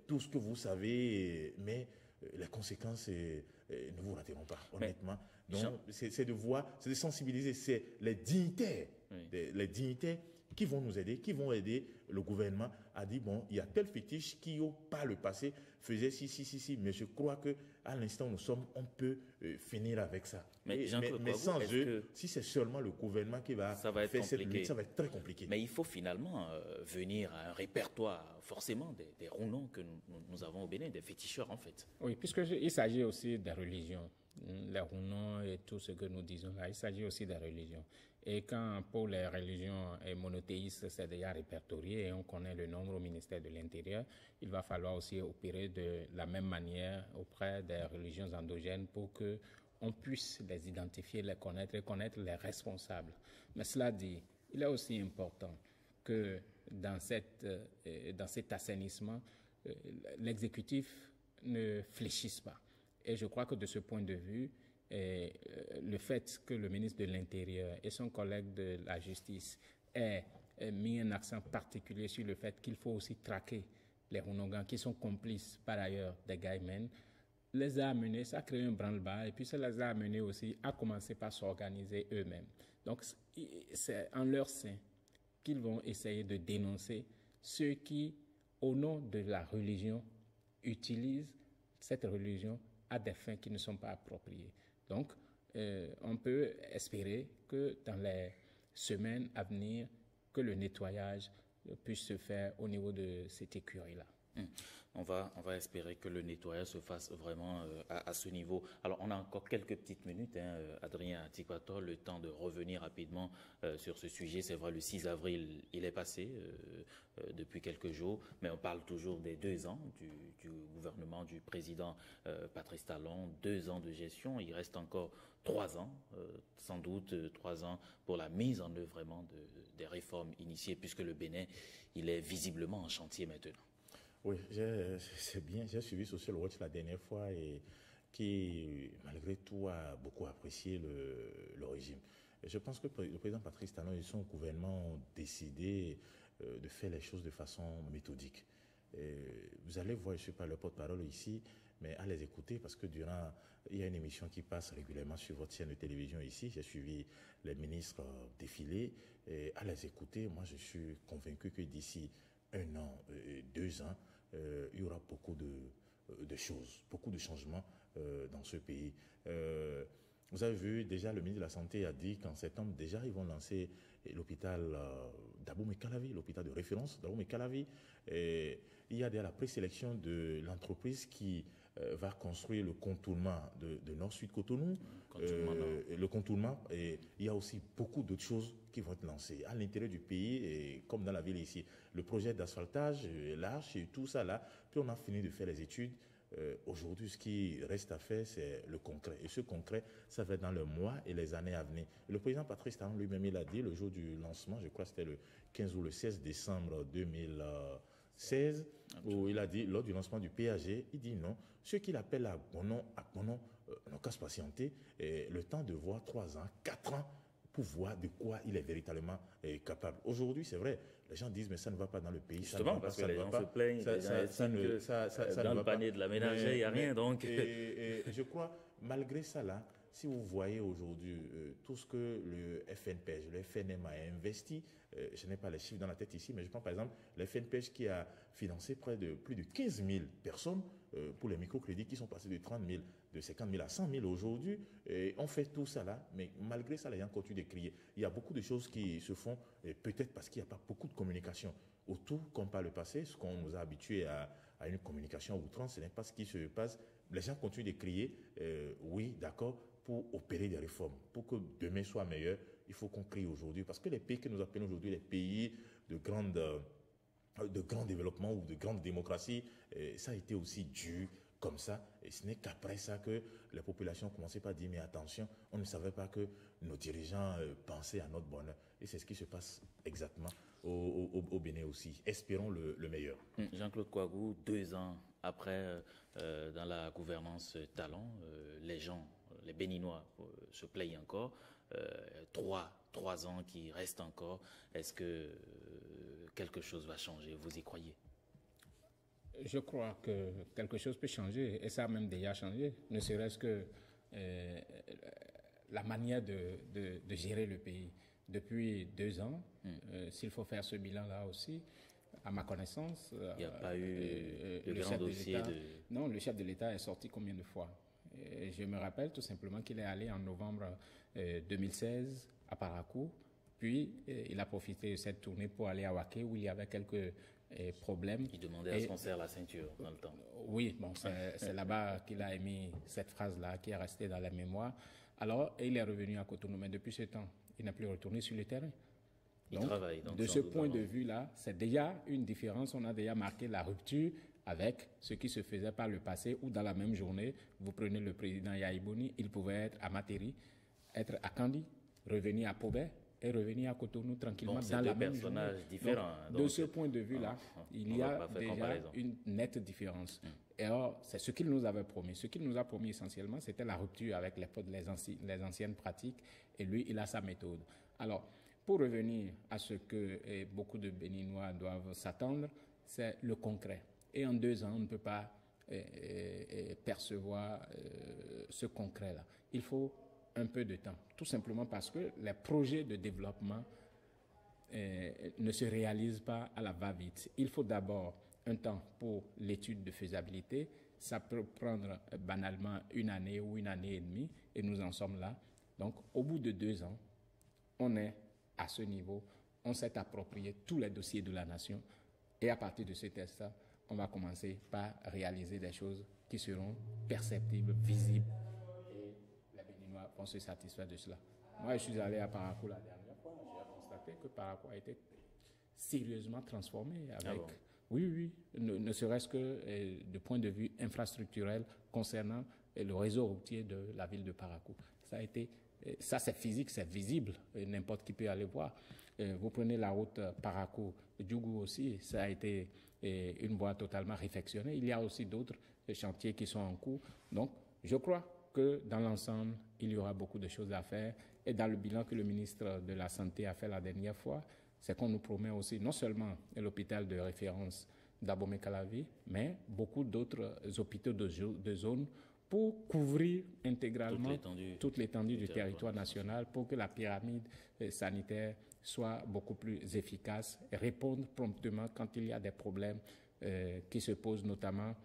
tout ce que vous savez, mais les conséquences ne vous rateront pas, honnêtement. Donc, c'est de voir, c'est de sensibiliser, c'est les dignitaires, les dignitaires qui vont nous aider, qui vont aider le gouvernement à dire, bon, il y a tel fétiche qui, par le passé, faisait si, mais je crois qu'à l'instant où nous sommes, on peut finir avec ça. Mais sans eux, si c'est seulement le gouvernement qui va faire cette lutte, ça va être très compliqué. Mais il faut finalement venir à un répertoire, forcément, des rounons que nous avons au Bénin, des féticheurs en fait. Oui, puisqu'il s'agit aussi des religions. Les rounons et tout ce que nous disons là, il s'agit aussi des religions. Et quand pour les religions monothéistes, c'est déjà répertorié et on connaît le nombre au ministère de l'Intérieur, il va falloir aussi opérer de la même manière auprès des religions endogènes pour qu'on puisse les identifier, les connaître et connaître les responsables. Mais cela dit, il est aussi important que dans cet assainissement, l'exécutif ne fléchisse pas. Et je crois que de ce point de vue, le fait que le ministre de l'Intérieur et son collègue de la Justice aient mis un accent particulier sur le fait qu'il faut aussi traquer les Runongans qui sont complices par ailleurs des gaïmens, les a amenés, ça a créé un branle-bas et puis ça les a amenés aussi à commencer par s'organiser eux-mêmes. Donc c'est en leur sein qu'ils vont essayer de dénoncer ceux qui, au nom de la religion, utilisent cette religion à des fins qui ne sont pas appropriées. Donc, on peut espérer que dans les semaines à venir, que le nettoyage puisse se faire au niveau de cette écurie-là. On va espérer que le nettoyage se fasse vraiment à ce niveau. Alors, on a encore quelques petites minutes, Adrien Atikpato, le temps de revenir rapidement sur ce sujet. C'est vrai, le 6 avril, il est passé depuis quelques jours, mais on parle toujours des 2 ans du gouvernement du président Patrice Talon, 2 ans de gestion. Il reste encore 3 ans, sans doute 3 ans pour la mise en œuvre vraiment des réformes initiées, puisque le Bénin, il est visiblement en chantier maintenant. Oui, c'est bien. J'ai suivi Social Watch la dernière fois et qui, malgré tout, a beaucoup apprécié le régime. Et je pense que le président Patrice Talon et son gouvernement ont décidé de faire les choses de façon méthodique. Et vous allez voir, je ne suis pas le porte-parole ici, mais à les écouter parce que il y a une émission qui passe régulièrement sur votre chaîne de télévision ici. J'ai suivi les ministres défiler et à les écouter. Moi, je suis convaincu que d'ici 1 an, 2 ans, il y aura beaucoup de choses, beaucoup de changements dans ce pays. Vous avez vu, déjà, le ministre de la Santé a dit qu'en septembre, déjà, ils vont lancer l'hôpital d'Abomey-Calavi, l'hôpital de référence d'Abomey-Calavi. Il y a déjà la présélection de l'entreprise qui va construire le contournement de Nord-Sud Cotonou. Le contournement. Et il y a aussi beaucoup d'autres choses qui vont être lancées à l'intérieur du pays, et comme dans la ville ici. Le projet d'asphaltage, l'arche et tout ça là. Puis on a fini de faire les études. Aujourd'hui, ce qui reste à faire, c'est le concret. Et ce concret, ça va être dans les mois et les années à venir. Et le président Patrice Talon lui-même, il a dit le jour du lancement, je crois que c'était le 15 ou le 16 décembre 2016, où il a dit, lors du lancement du PAG, il dit non, ceux qu'il appelle à Bonon, n'ont qu'à se patienter, le temps de voir 3 ans, 4 ans, pour voir de quoi il est véritablement capable. Aujourd'hui, c'est vrai, les gens disent, mais ça ne va pas dans le pays. Justement, parce que les gens se plaignent, dans le panier de la ménagère, il n'y a rien. Donc. Et je crois, malgré ça, là, si vous voyez aujourd'hui tout ce que le FNPEJ, le FNM a investi, je n'ai pas les chiffres dans la tête ici, mais je prends par exemple le FNPEJ qui a financé plus de 15 000 personnes pour les microcrédits qui sont passés de 30 000, de 50 000 à 100 000 aujourd'hui. On fait tout ça là, mais malgré ça, les gens continuent de crier. Il y a beaucoup de choses qui se font, peut-être parce qu'il n'y a pas beaucoup de communication autour, comme par le passé, ce qu'on nous a habitués à une communication à outrance, ce n'est pas ce qui se passe. Les gens continuent de crier, oui, d'accord, pour opérer des réformes, pour que demain soit meilleur. Il faut qu'on crie aujourd'hui, parce que les pays que nous appelons aujourd'hui les pays de grand développement ou de grande démocratie, ça a été aussi dû comme ça. Et ce n'est qu'après ça que les populations ont commencé par dire, mais attention, on ne savait pas que nos dirigeants pensaient à notre bonheur. Et c'est ce qui se passe exactement au Bénin aussi. Espérons le meilleur. Jean-Claude Kouagou, 2 ans après, dans la gouvernance Talon, les gens, les Béninois se plaignent encore. 3 ans qui restent encore. Est-ce que quelque chose va changer? Vous y croyez? Je crois que quelque chose peut changer, et ça a même déjà changé, ne serait-ce que la manière de gérer le pays. Depuis 2 ans, s'il faut faire ce bilan-là aussi, à ma connaissance... Il n'y a pas eu de grand dossier de... Non, le chef de l'État est sorti combien de fois? Je me rappelle tout simplement qu'il est allé en novembre 2016 à Parakou, puis il a profité de cette tournée pour aller à Waké où il y avait quelques problèmes. Il demandait à ce qu'on serre la ceinture dans le temps. Oui, bon, c'est là-bas qu'il a émis cette phrase-là qui est restée dans la mémoire. Alors, il est revenu à Cotonou, mais depuis ce temps, il n'a plus retourné sur le terrain. Il travaille. Donc de ce point de vue-là, c'est déjà une différence. On a déjà marqué la rupture avec ce qui se faisait par le passé, où dans la même journée, vous prenez le président Yaïbouni, il pouvait être à Materi, être à Kandi, revenir à Pobé et revenir à Cotonou tranquillement dans la même journée. Différents. Donc, de ce point de vue-là, il y a déjà une nette différence. Et alors, c'est ce qu'il nous avait promis. Ce qu'il nous a promis essentiellement, c'était la rupture avec les anciennes pratiques, et lui, il a sa méthode. Alors, pour revenir à ce que beaucoup de Béninois doivent s'attendre, c'est le concret. Et en 2 ans, on ne peut pas percevoir ce concret-là. Il faut un peu de temps, tout simplement parce que les projets de développement ne se réalisent pas à la va-vite. Il faut d'abord un temps pour l'étude de faisabilité. Ça peut prendre banalement 1 année ou 1 année et demie, et nous en sommes là. Donc, au bout de 2 ans, on est à ce niveau, on s'est approprié tous les dossiers de la nation, et à partir de ce test-là, on va commencer par réaliser des choses qui seront perceptibles, visibles, et les Béninois vont se satisfaire de cela. Moi, je suis allé à Parakou la dernière fois, j'ai constaté que Parakou a été sérieusement transformé avec... Oui, ne serait-ce que du point de vue infrastructurel concernant le réseau routier de la ville de Parakou. Ça c'est physique, c'est visible, n'importe qui peut aller voir. Vous prenez la route Parakou-Djougou aussi, ça a été une voie totalement réfectionnée. Il y a aussi d'autres chantiers qui sont en cours. Donc, je crois que dans l'ensemble, il y aura beaucoup de choses à faire. Et dans le bilan que le ministre de la Santé a fait la dernière fois, c'est qu'on nous promet aussi non seulement l'hôpital de référence d'Abomey-Calavi, mais beaucoup d'autres hôpitaux de zone pour couvrir intégralement toute l'étendue du territoire national, pour que la pyramide sanitaire soit beaucoup plus efficace et répondre promptement quand il y a des problèmes qui se posent, notamment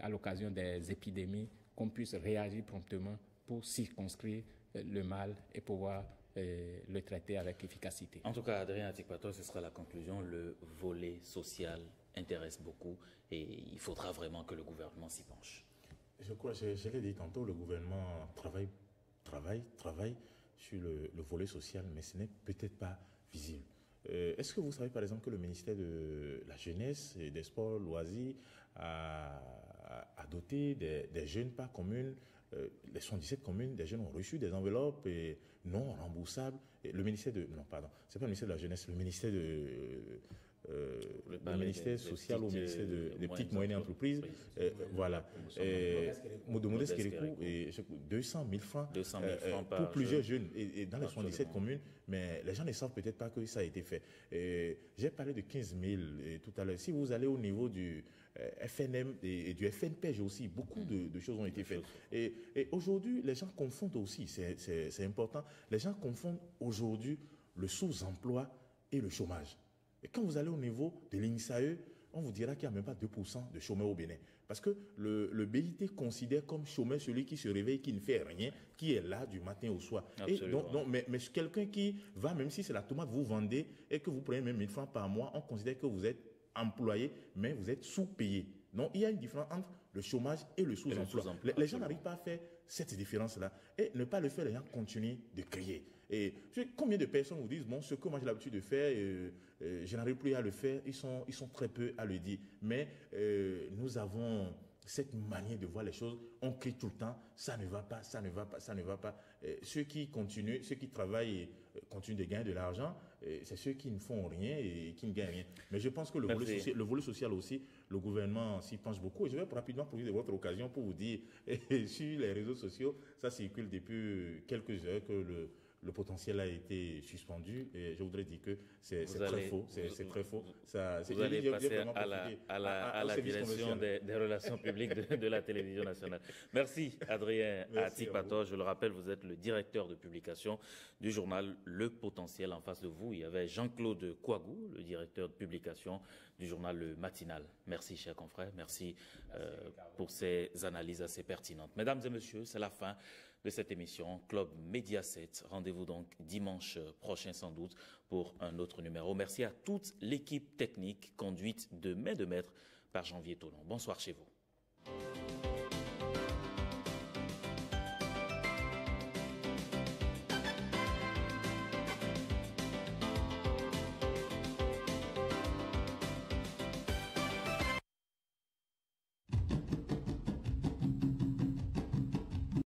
à l'occasion des épidémies, qu'on puisse réagir promptement pour circonscrire le mal et pouvoir le traiter avec efficacité. En tout cas, Adrien Atik-Patois, ce sera la conclusion. Le volet social intéresse beaucoup et il faudra vraiment que le gouvernement s'y penche. Je crois, je l'ai dit tantôt, le gouvernement travaille sur le volet social, mais ce n'est peut-être pas visible. Est-ce que vous savez par exemple que le ministère de la Jeunesse et des Sports, Loisirs a doté des jeunes par commune, les 77 communes, des jeunes ont reçu des enveloppes non remboursables. Et le ministère de... Non, pardon, c'est pas le ministère de la Jeunesse, le ministère de... le ministère social ou le ministère des petites moyennes entreprises, voilà, de Modeste Kérékou, 200 000 francs, pour plusieurs jeunes, et dans les 77 communes, mais les gens ne savent peut-être pas que ça a été fait. J'ai parlé de 15 000 tout à l'heure. Si vous allez au niveau du FNM et du FNPEJ aussi, beaucoup de choses ont été faites. Et aujourd'hui, les gens confondent aussi, c'est important, les gens confondent aujourd'hui le sous-emploi et le chômage. Et quand vous allez au niveau de l'INSAE, on vous dira qu'il n'y a même pas 2% de chômeurs au Bénin. Parce que le BIT considère comme chômeur celui qui se réveille, qui ne fait rien, qui est là du matin au soir. Et mais quelqu'un qui va, même si c'est la tomate, vous vendez et que vous prenez même 1000 francs par mois, on considère que vous êtes employé, mais vous êtes sous-payé. Non, il y a une différence entre le chômage et le sous-emploi. Les gens n'arrivent pas à faire cette différence-là. Et ne pas le faire, les gens continuent de crier. Et combien de personnes vous disent, bon, ce que moi j'ai l'habitude de faire, je n'arrive plus à le faire, ils sont très peu à le dire. Mais nous avons cette manière de voir les choses, on crie tout le temps, ça ne va pas, ça ne va pas, ça ne va pas. Ceux qui continuent, ceux qui travaillent continuent de gagner de l'argent, c'est ceux qui ne font rien et qui ne gagnent rien. Mais je pense que le volet social aussi, le gouvernement s'y penche beaucoup. Et je vais rapidement profiter de votre occasion pour vous dire, sur les réseaux sociaux, ça circule depuis quelques heures que le potentiel a été suspendu et je voudrais dire que c'est très faux. C'est très faux. Vous allez passer à la direction des relations publiques de la télévision nationale. Merci Adrien Atik-Patois. Je le rappelle, vous êtes le directeur de publication du journal Le Potentiel. En face de vous, il y avait Jean-Claude Kouagou, le directeur de publication du journal Le Matinal. Merci chers confrères, merci pour ces analyses assez pertinentes. Mesdames et messieurs, c'est la fin de cette émission Club Média 7. Rendez-vous donc dimanche prochain sans doute pour un autre numéro. Merci à toute l'équipe technique conduite de main de maître par Janvier Tonon. Bonsoir chez vous.